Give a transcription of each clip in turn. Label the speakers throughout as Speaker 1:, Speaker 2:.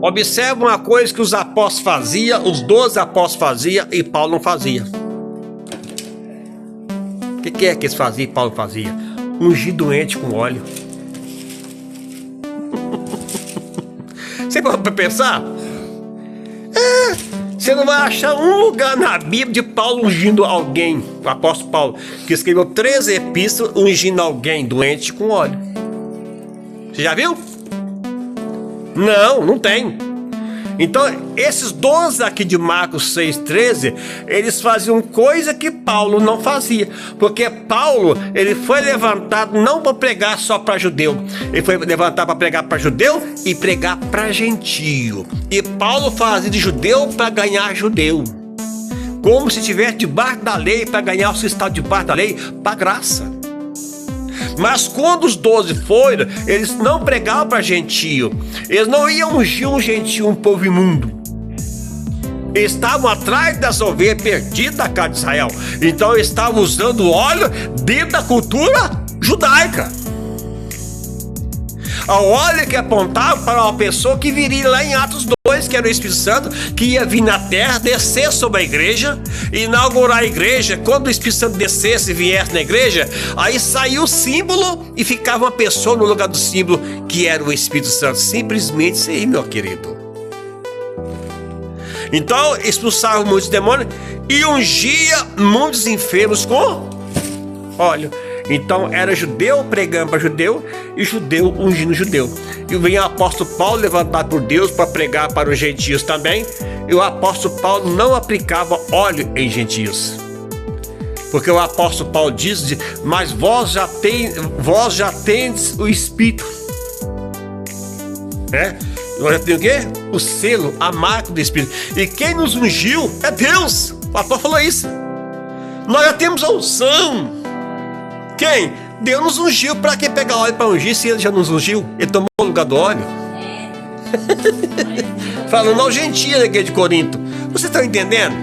Speaker 1: Observe uma coisa que os apóstolos faziam, os 12 apóstolos faziam e Paulo não fazia. O que é que eles faziam e Paulo fazia? Ungir doente com óleo. Você pode pensar? Você não vai achar um lugar na Bíblia de Paulo ungindo alguém, o apóstolo Paulo, que escreveu 13 epístolas ungindo alguém doente com óleo. Você já viu? Não, não tem. Então, esses 12 aqui de Marcos 6,13, eles faziam coisa que Paulo não fazia. Porque Paulo, ele foi levantado não para pregar só para judeu. Ele foi levantado para pregar para judeu e pregar para gentio. E Paulo fazia de judeu para ganhar judeu. Como se estivesse debaixo da lei para ganhar o que está debaixo da lei para graça. Mas quando os 12 foram, eles não pregavam para gentio. Eles não iam ungir um gentio, um povo imundo. Eles estavam atrás das ovelhas perdidas da casa de Israel. Então eles estavam usando óleo dentro da cultura judaica. O óleo que apontava para uma pessoa que viria lá em Atos 2, que era o Espírito Santo, que ia vir na terra, descer sobre a igreja, inaugurar a igreja. Quando o Espírito Santo descesse e viesse na igreja, aí saiu o símbolo e ficava uma pessoa no lugar do símbolo, que era o Espírito Santo. Simplesmente isso aí, meu querido. Então expulsava muitos demônios e ungia muitos enfermos com óleo. Então era judeu pregando para judeu e judeu ungindo judeu. E vem o apóstolo Paulo levantado por Deus para pregar para os gentios também. E o apóstolo Paulo não aplicava óleo em gentios. Porque o apóstolo Paulo diz: mas vós já tendes o Espírito. Nós já temos o quê? O selo, a marca do Espírito. E quem nos ungiu é Deus. O apóstolo falou isso. Nós já temos a unção. Quem? Deus nos ungiu. Para que pegar óleo para ungir se ele já nos ungiu? Ele tomou o lugar do óleo. Falando ao gentio da igreja de Corinto. Vocês estão entendendo?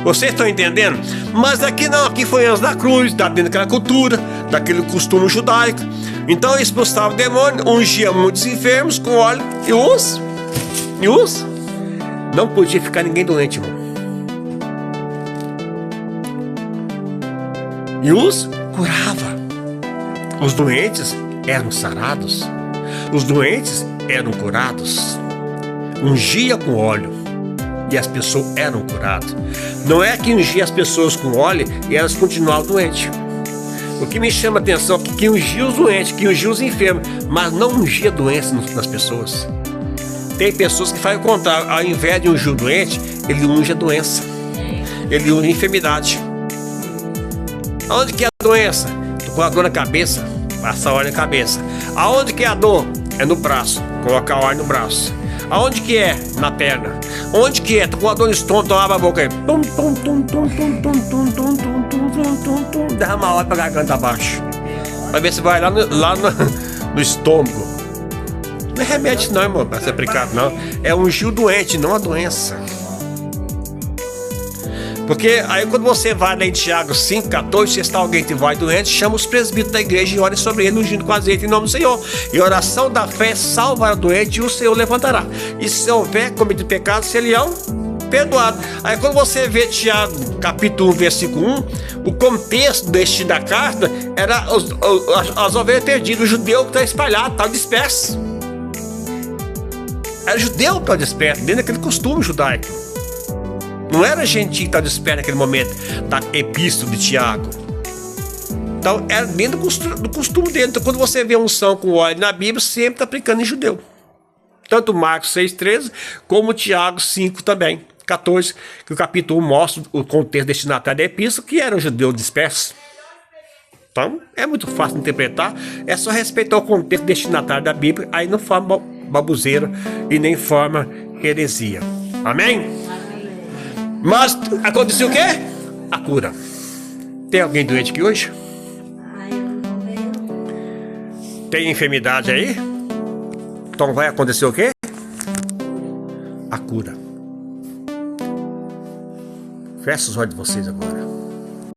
Speaker 1: Vocês estão entendendo? Mas aqui não, aqui foi antes da cruz, dentro daquela cultura, daquele costume judaico. Então expulsava o demônio, ungia muitos enfermos com óleo e os não podia ficar ninguém doente, irmão. E os curava. Os doentes eram sarados. Os doentes eram curados. Ungia com óleo e as pessoas eram curadas. Não é que ungia as pessoas com óleo e elas continuavam doentes. O que me chama a atenção é que ungia os doentes, que ungia os enfermos, mas não ungia doenças nas pessoas. Tem pessoas que fazem o contrário. Ao invés de ungir o doente, ele unge a doença. Ele unge a enfermidade. Aonde que é a doença? Tô com a dor na cabeça, passa óleo na cabeça. Aonde que é a dor? É no braço, coloca óleo no braço. Aonde que é? Na perna. Onde que é? Tô com a dor no estômago, então abre a boca aí. Derrama óleo pra garganta abaixo. Vai ver se vai lá no estômago. Não é remédio não, irmão, pra ser aplicado não. É ungir o doente, não a doença. Porque aí quando você vai lá em Tiago 5,14, se está alguém que vai doente, chama os presbíteros da igreja e ore sobre ele, ungindo com azeite em nome do Senhor. E a oração da fé salvará o doente e o Senhor levantará. E se houver cometido pecado, serão perdoados. Aí quando você vê Tiago capítulo 1, versículo 1, o contexto da carta era as ovelhas perdidas, o judeu que está espalhado, está disperso. Era judeu que estava disperso, dentro daquele costume judaico. Não era gentio que estava disperso naquele momento da epístola de Tiago. Então era dentro do costume dele. Então quando você vê a unção com óleo na Bíblia, sempre está aplicando em judeu. Tanto Marcos 6,13 como Tiago 5 também, 14, que o capítulo 1 mostra o contexto destinatário da epístola, que era o judeu disperso. Então é muito fácil de interpretar, é só respeitar o contexto destinatário da Bíblia, aí não forma baboseira e nem forma heresia. Amém? Mas aconteceu o quê? A cura. Tem alguém doente aqui hoje? Tem enfermidade aí? Então vai acontecer o quê? A cura. Fecha os olhos de vocês agora.